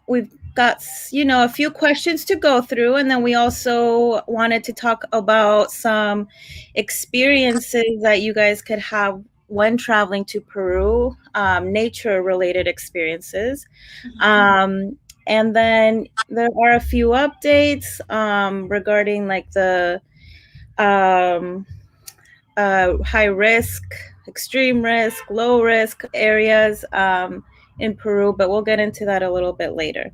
we've got, a few questions to go through, and then we also wanted to talk about some experiences that you guys could have when traveling to Peru, nature related experiences. And then there are a few updates regarding like the um, high risk, extreme risk, low risk areas in Peru, but we'll get into that a little bit later.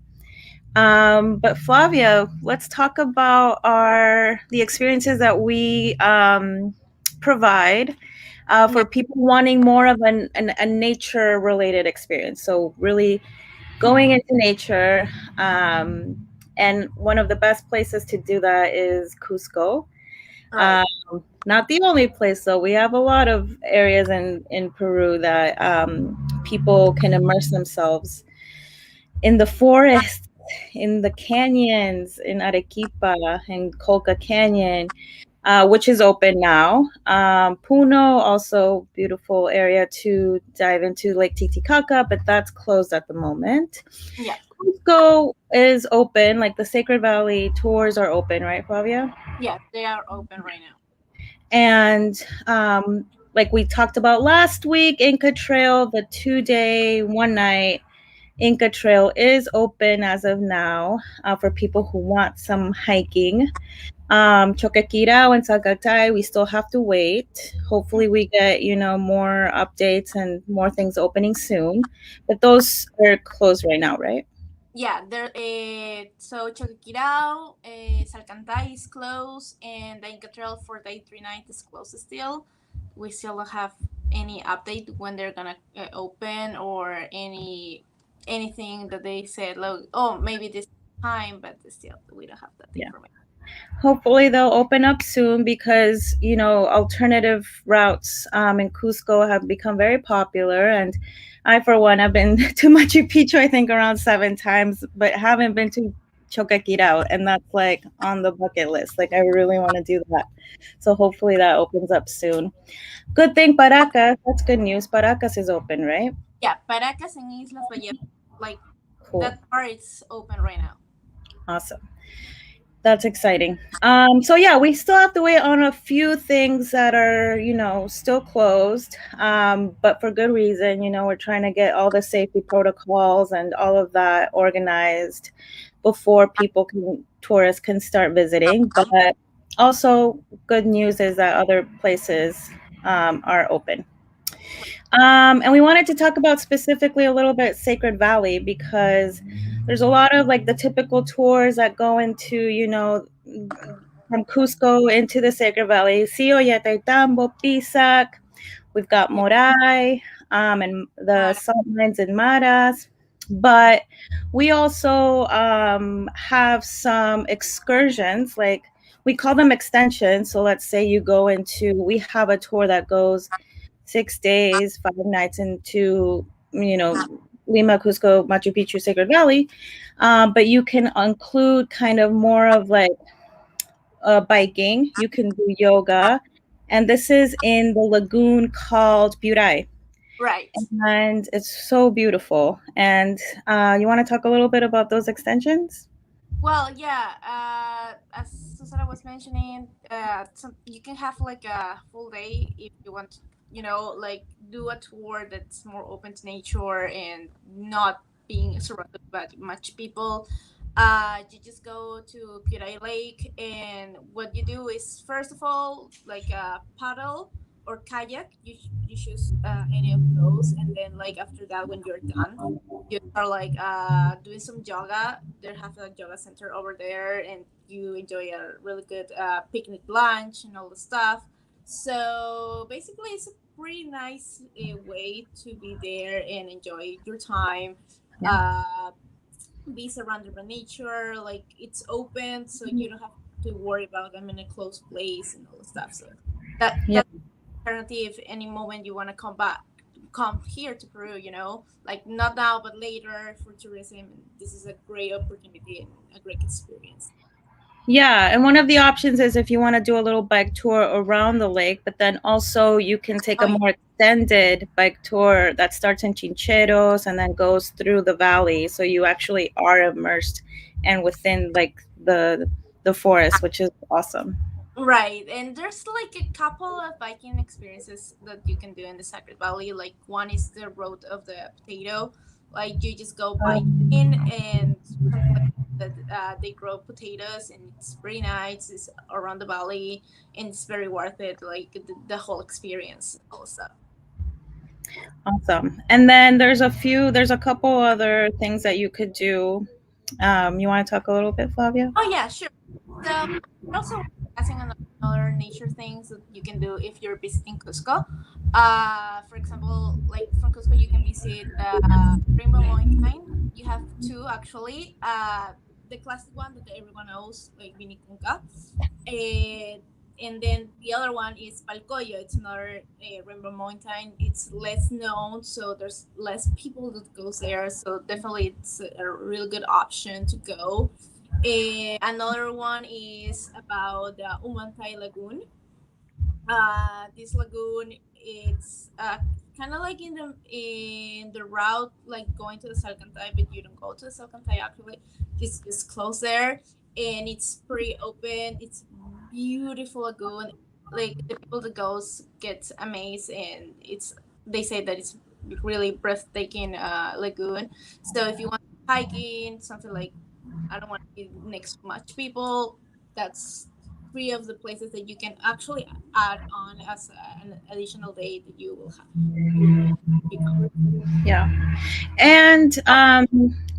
But Flavia, let's talk about the experiences that we provide Yeah. for people wanting more of a nature related experience. So really going into nature. And one of the best places to do that is Cusco. Right. Um, Not the only place, though. We have a lot of areas in Peru that people can immerse themselves in the forest, in the canyons, in Arequipa and Colca Canyon, which is open now. Puno, also beautiful area to dive into Lake Titicaca, but that's closed at the moment. Yeah. Cusco is open, like the Sacred Valley tours are open, right, Flavia? Yeah. They are open right now. And like we talked about last week, Inca Trail, the 2 day, 1 night Inca Trail is open as of now for people who want some hiking. Choquequirao and Salcantay, we still have to wait. Hopefully, we get more updates and more things opening soon. But those are closed right now, right? Yeah. There. So Choquequirao, Salcantay is closed, and the Inca Trail for day 3 night is closed still. We still don't have any update when they're gonna open or anything that they said. Like, oh, maybe this time, but still we don't have that Yeah. information. Hopefully they'll open up soon because alternative routes in Cusco have become very popular, and I for one have been to Machu Picchu I think around 7 times, but haven't been to Choquequirao, and that's like on the bucket list. Like I really want to do that, so hopefully that opens up soon. Good thing Paracas. That's good news. Paracas is open, right? Yeah, Paracas and Islas Vallejo, like Cool. that part is open right now. Awesome. That's exciting. So yeah, we still have to wait on a few things that are, still closed, but for good reason. We're trying to get all the safety protocols and all of that organized before tourists can start visiting. But also, good news is that other places are open. And we wanted to talk about specifically a little bit Sacred Valley because there's a lot of like the typical tours that go into, from Cusco into the Sacred Valley, Tambo, Pisac. We've got Yeah. Moray, and the Mara. salt mines in Maras. But we also have some excursions, like we call them extensions. So let's say we have a tour that goes 6 days, 5 nights into, Lima, Cusco, Machu Picchu, Sacred Valley. But you can include kind of more of like biking. You can do yoga. And this is in the lagoon called Buray. Right. And it's so beautiful. And you want to talk a little bit about those extensions? Well, yeah. As Susana was mentioning, you can have like a full day if you want. Like do a tour that's more open to nature and not being surrounded by much people. You just go to Pirai Lake, and what you do is first of all like a paddle or kayak. You choose any of those, and then like after that, when you're done, you are like doing some yoga. They have a yoga center over there, and you enjoy a really good picnic lunch and all the stuff. So basically, it's a pretty nice way to be there and enjoy your time. Yeah. Uh, be surrounded by nature, like it's open, so you don't have to worry about them in a closed place and all the stuff. So Yeah. that's alternative. Any moment you want to come back, come here to Peru, like not now but later for tourism, this is a great opportunity and a great experience. Yeah, and one of the options is if you want to do a little bike tour around the lake, but then also you can take Oh a yeah. more extended bike tour that starts in Chincheros and then goes through the valley. So you actually are immersed and within like the forest, which is awesome. Right, and there's like a couple of biking experiences that you can do in the Sacred Valley. Like one is the road of the potato. Like you just go biking and something like that. They grow potatoes and it's pretty nice. It's around the valley and it's very worth it. Like the whole experience also. Awesome. And then there's a couple other things that you could do. You want to talk a little bit, Flavia? Oh yeah, sure. So also discussing on other nature things that you can do if you're visiting Cusco. For example, like from Cusco, you can visit Rainbow Mountain. You have two actually. The classic one that everyone knows, like Vinicunca, and then the other one is Palcoyo. It's another Rainbow Mountain. It's less known, so there's less people that goes there. So definitely, it's a really good option to go. Another one is about the Umantai Lagoon. This lagoon, it's kind of like in the route, like going to the Salcantay, but you don't go to the Salcantay actually. It's just close there, and it's pretty open. It's beautiful lagoon. Like the people that goes get amazed, and it's they say that it's really breathtaking lagoon. So if you want hiking, something like I don't want to be next to much people. That's three of the places that you can actually add on as an additional day that you will have. You will pick up. Yeah. And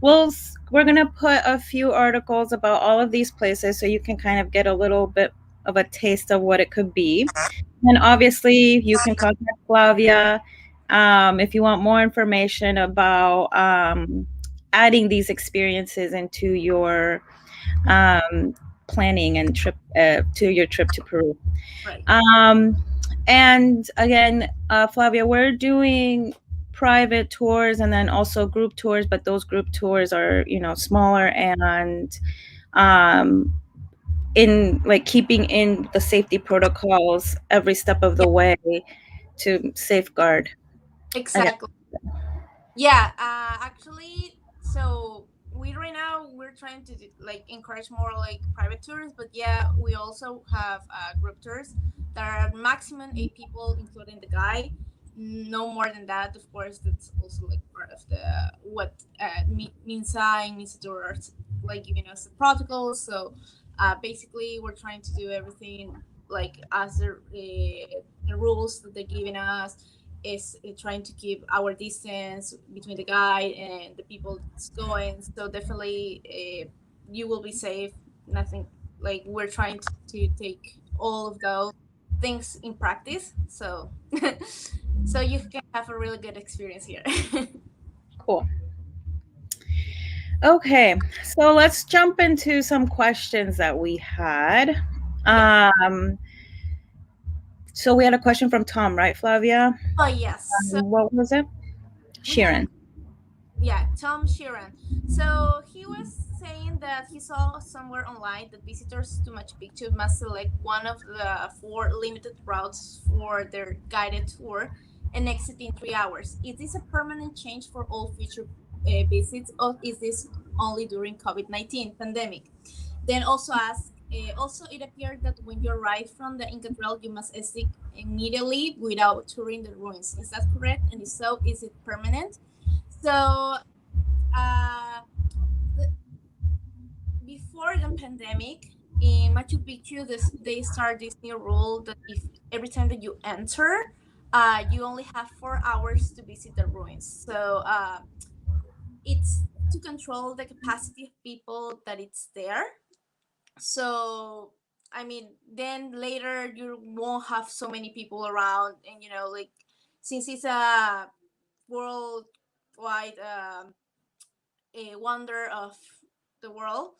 we're gonna put a few articles about all of these places so you can kind of get a little bit of a taste of what it could be. And obviously, you can contact Flavia if you want more information about adding these experiences into your um, planning and trip to your trip to Peru. Right. Um, and again, Flavia, we're doing private tours and then also group tours, but those group tours are, smaller and um, in like keeping in the safety protocols every step of Yeah. the way to safeguard again. Exactly. Yeah, actually, so we right now we're trying to like encourage more like private tours, but yeah, we also have group tours that are maximum 8 people, including the guide. No more than that, of course. That's also like part of the what Minsa and Minsa are like giving us the protocols. So basically, we're trying to do everything like as the rules that they're giving us is trying to keep our distance between the guide and the people that's going. So definitely, you will be safe. Nothing like we're trying to take all of those things in practice. So, so you can have a really good experience here. Cool. Okay, so let's jump into some questions that we had. Yeah. Um, so we had a question from Tom, right, Flavia? Oh yes. So What was it? we had a Sharon. yeah, Tom Sheeran. So he was saying that he saw somewhere online that visitors to Machu Picchu must select one of the four limited routes for their guided tour and exit in 3 hours. Is this a permanent change for all future visits, or is this only during COVID-19 pandemic? Then also ask. Also, it appeared that when you arrive from the Inca Trail, you must exit immediately without touring the ruins. Is that correct? And if so, is it permanent? So uh, before the pandemic in Machu Picchu, they start this new rule that if every time that you enter, you only have 4 hours to visit the ruins. So it's to control the capacity of people that it's there. So I mean, then later you won't have so many people around, and like since it's a worldwide a wonder of the world,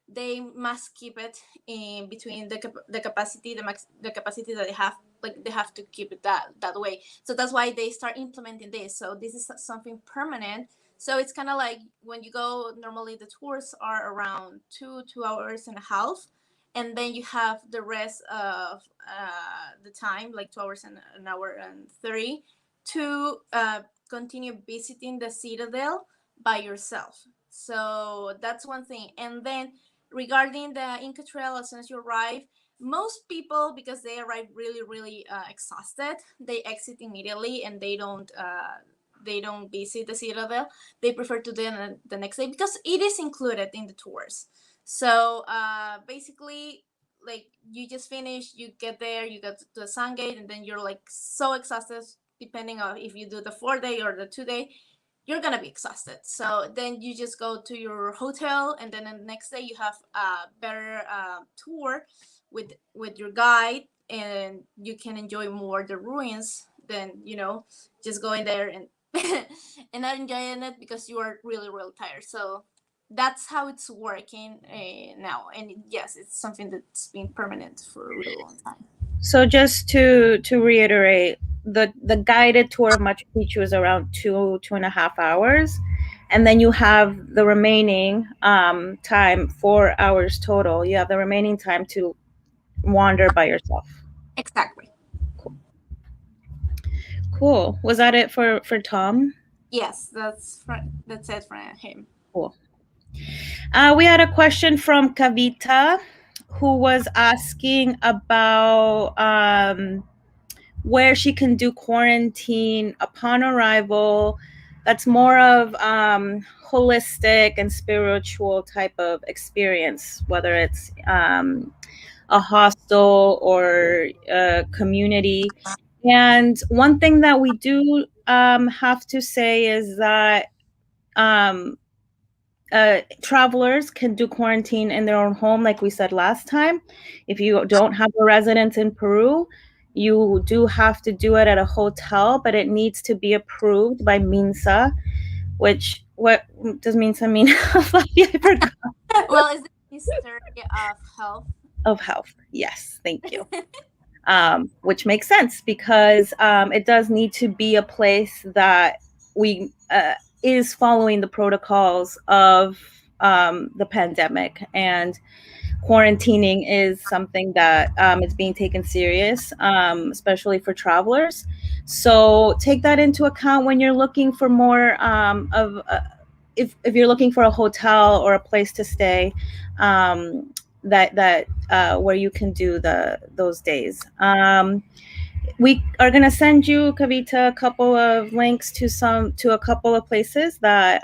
they must keep it in between the capacity the capacity that they have, like they have to keep it that way. So that's why they start implementing this. So this is something permanent. So it's kind of like when you go, normally the tours are around 2 hours and a half, and then you have the rest of the time, like 2 hours and an hour and 30, to continue visiting the citadel by yourself. So that's one thing. And then regarding the Inca Trail, as soon as you arrive, most people, because they arrive really really exhausted, they exit immediately and they don't visit the citadel. They prefer to do it the next day because it is included in the tours. So basically, like, you just finish, you get there, you get to the sun gate, and then you're like so exhausted. Depending on if you do the 4 day or the 2 day, you're gonna be exhausted. So then you just go to your hotel, and then the next day you have a better tour with your guide, and you can enjoy more the ruins than just going there and and not enjoying it because you are really really tired. So that's how it's working now, and yes, it's something that's been permanent for a really long time. So just to reiterate, the guided tour of Machu Picchu is around 2.5 hours, and then you have the remaining time, 4 hours total. You have the remaining time to wander by yourself. Exactly. Cool. Cool. Was that it for Tom? Yes, that's it for him. Cool. We had a question from Kavita, who was asking about where she can do quarantine upon arrival. That's more of holistic and spiritual type of experience, whether it's a hostel or a community. And one thing that we do have to say is that um, travelers can do quarantine in their own home, like we said last time. If you don't have a residence in Peru, you do have to do it at a hotel, but it needs to be approved by MINSA, which what does MINSA mean? I forgot. Well, it's the Ministry of Health. Of health. Yes, thank you. Which makes sense because it does need to be a place that we is following the protocols of the pandemic, and quarantining is something that is being taken serious, especially for travelers. So take that into account when you're looking for more of. If you're looking for a hotel or a place to stay, that where you can do those days. We are going to send you, Kavita, a couple of links to a couple of places that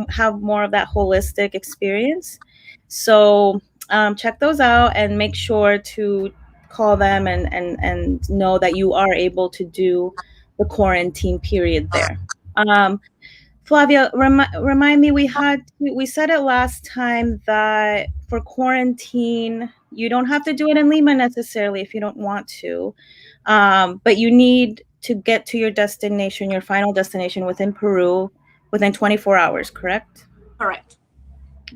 have more of that holistic experience. So check those out and make sure to call them and know that you are able to do the quarantine period there. Flavia, remind me, we said it last time that for quarantine, you don't have to do it in Lima necessarily if you don't want to, but you need to get to your destination, your final destination within Peru, within 24 hours, correct? Correct.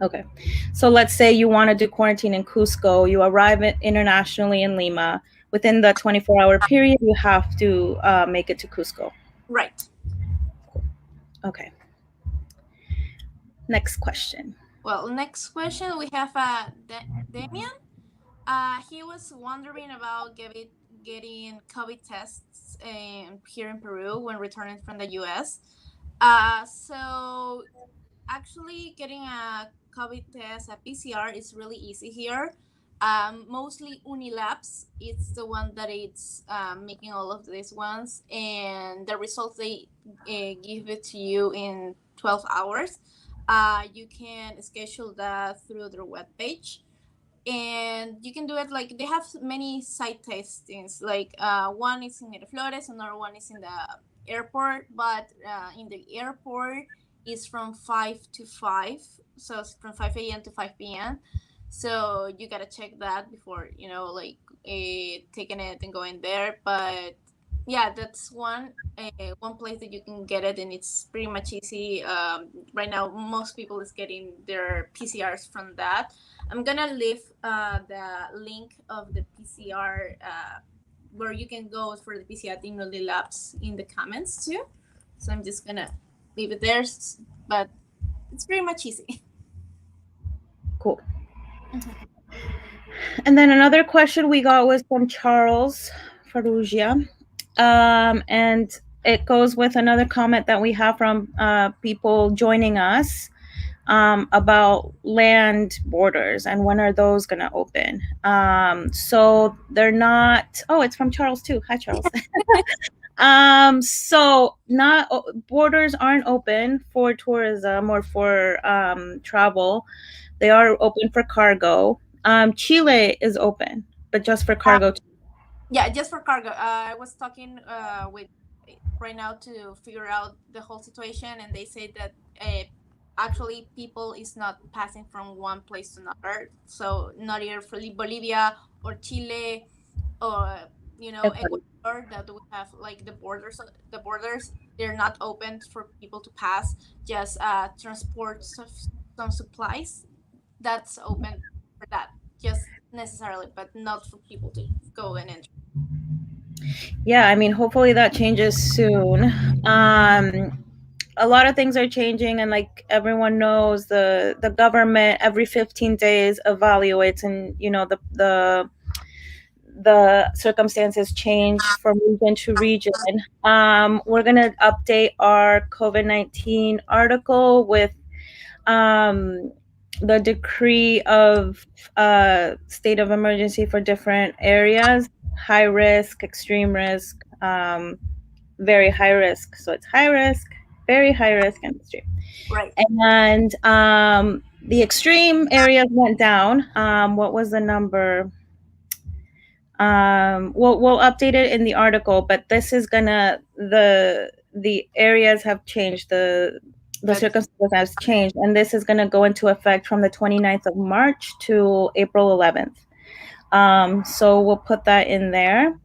Okay. So let's say you want to do quarantine in Cusco, you arrive internationally in Lima. Within the 24-hour period, you have to make it to Cusco. Right. Okay. Next question. Well, next question we have Damian. He was wondering about getting COVID tests here in Peru when returning from the US. So actually, getting a COVID test, a PCR, is really easy here. Mostly Unilabs, it's the one that it's making all of these ones, and the results they give it to you in 12 hours. You can schedule that through their webpage, and you can do it like they have many site testings. Like one is in Miraflores, another one is in the airport, but in the airport is from 5 to 5, so it's from 5 a.m. to 5 p.m. So you gotta check that before like taking it and going there. But yeah, that's one place that you can get it, and it's pretty much easy. Right now, most people is getting their PCRs from that. I'm gonna leave the link of the PCR where you can go for the PCR Timely Labs in the comments too. So I'm just gonna leave it there, but it's pretty much easy. Cool. And then another question we got was from Charles Farugia. And it goes with another comment that we have from people joining us about land borders and when are those going to open. So they're not, oh, it's from Charles too. Hi, Charles. So not borders aren't open for tourism or for travel. They are open for cargo. Chile is open, but just for Uh, cargo. yeah, just for cargo. I was talking with right now to figure out the whole situation, and they say that actually people is not passing from one place to another. So not either for Bolivia or Chile or Ecuador, that we have like the borders they're not open for people to pass, just transport some supplies that's open for that, just necessarily, but not for people to go and enter. Yeah, I mean, hopefully that changes soon. A lot of things are changing, and like everyone knows, the government every 15 days evaluates, and the circumstances change from region to region. We're gonna update our COVID-19 article with um, the decree of state of emergency for different areas: high risk, extreme risk, very high risk. So it's high risk, very high risk, and extreme. Right. And the extreme areas went down. What was the number? We'll update it in the article, but this is gonna the areas have changed, the Good. circumstances has changed, and this is gonna go into effect from the 29th of March to April 11th. So we'll put that in there.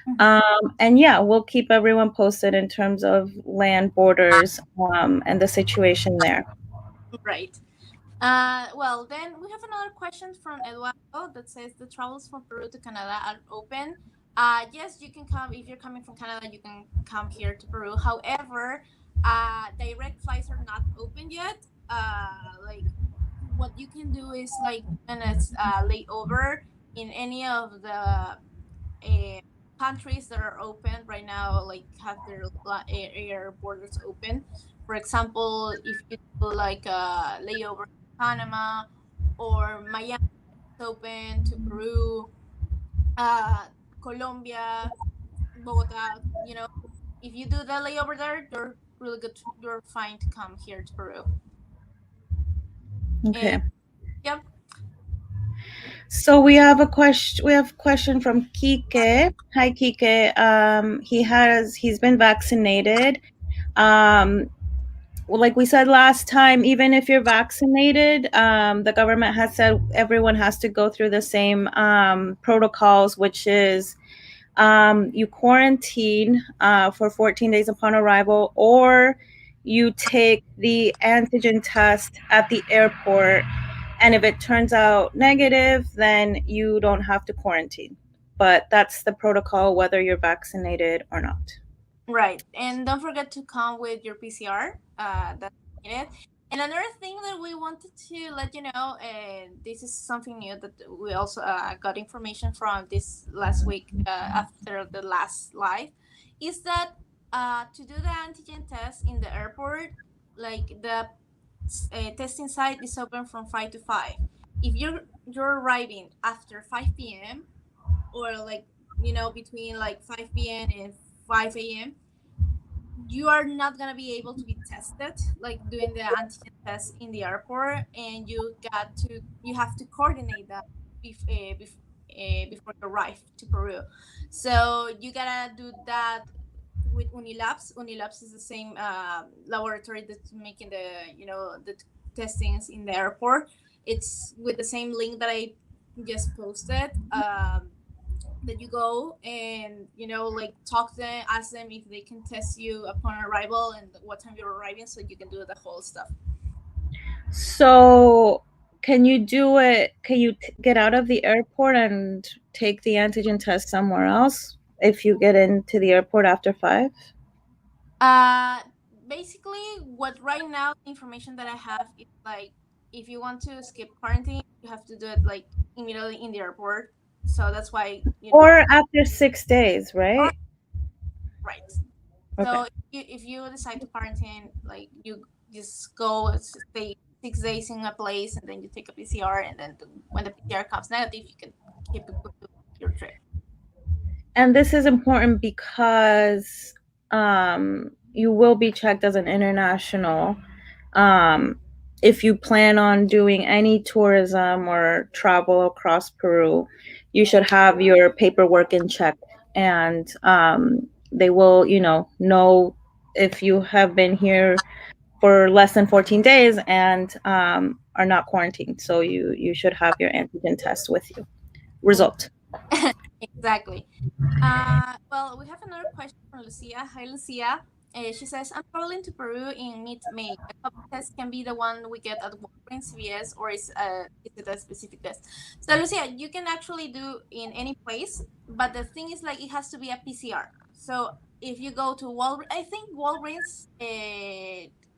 Mhm. And yeah, we'll keep everyone posted in terms of land borders and the situation there. Right. Well, then we have another question from Eduardo that says the travels from Peru to Canada are open. Yes, you can come if you're coming from Canada. You can come here to Peru. However, direct flights are not open yet. Like what you can do is like when it's layover in any of the countries that are open right now, like have their air borders open. For example, if you do like a layover in Panama or Miami is open to Peru, uh, Colombia, Bogota, if you do the layover there, you're really good. You're fine to come here to Peru. And Okay. yep. So we have a question. We have a question from Kike. Hi, Kike. He's been vaccinated. Um, well, like we said last time, even if you're vaccinated, the government has said everyone has to go through the same protocols, which is you quarantine for 14 days upon arrival, or you take the antigen test at the airport. And if it turns out negative, then you don't have to quarantine. But that's the protocol, whether you're vaccinated or not. Right. And don't forget to come with your PCR. That's needed. And another thing that we wanted to let you know, and this is something new that we also got information from this last week after the last live, is that to do the antigen test in the airport, like the testing site is open from 5 to 5. If you're arriving after 5 p.m. or like, between like 5 p.m. and 5 a.m., you are not gonna be able to be tested like doing the antigen test in the airport, and you have to coordinate that before you arrive to Peru. So you gotta do that with Unilabs is the same laboratory that's making the testings in the airport. It's with the same link that I just posted. That you go and like talk to them, ask them if they can test you upon arrival and what time you're arriving, so you can do the whole stuff. So, can you do it? Can you get out of the airport and take the antigen test somewhere else if you get into the airport after 5? uh Basically, what right now the information that I have is like if you want to skip quarantine, you have to do it like immediately in the airport. So that's why, Or after 6 days, or right? right. Okay. So if you decide to quarantine, like you just go stay 6 days in a place, and then you take a PCR, and then when the PCR comes negative, you can keep your trip. And this is important because you will be checked as an international. Um, if you plan on doing any tourism or travel across Peru, you should have your paperwork in check, and they will, know if you have been here for less than 14 days and are not quarantined. So you should have your antigen test with you. Result. Exactly. Well, we have another question from Lucia. Hi, Lucia. She says, I'm traveling to Peru in mid-May. A COVID test can be the one we get at Walgreens, CVS, or is it a specific test? So, Lucia, you can actually do in any place, but the thing is, like, it has to be a PCR. So, if you go to Walgreens, I think Walgreens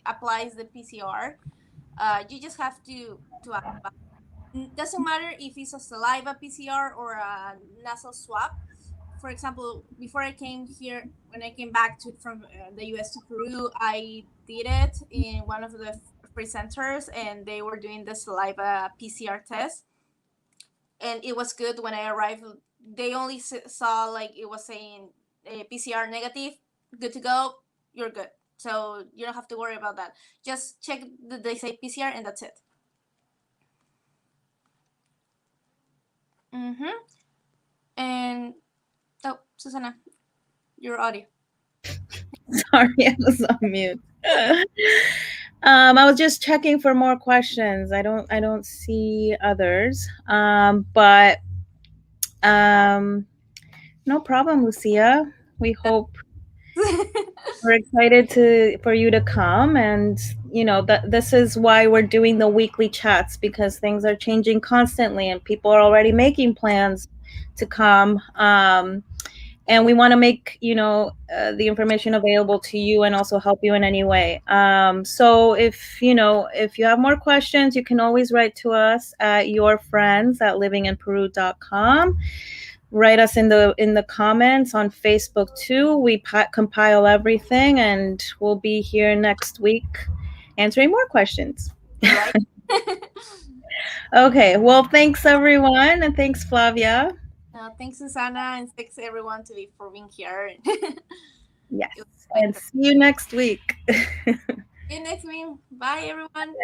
applies the PCR. You just have to ask. Doesn't matter if it's a saliva PCR or a nasal swab. For example, before I came here, when I came back from the US to Peru, I did it in one of the free centers, and they were doing the saliva PCR test, and it was good. When I arrived, they only saw like it was saying PCR negative, good to go, you're good. So you don't have to worry about that. Just check that they say PCR, and that's it. Mm-hmm. And oh, Susana, your audio. Sorry, I was on mute. I was just checking for more questions. I don't see others. But no problem, Lucia. We hope we're excited for you to come, and that this is why we're doing the weekly chats, because things are changing constantly and people are already making plans to come. And we want to make the information available to you and also help you in any way. So if you have more questions, you can always write to us at yourfriends@livinginperu.com. Write us in the comments on Facebook too. We compile everything, and we'll be here next week answering more questions. Right. Okay, well, thanks everyone, and thanks, Flavia. Thanks, Susanna, and thanks everyone for being here. It Yes, was a and see you next week. See you next week. Bye, everyone.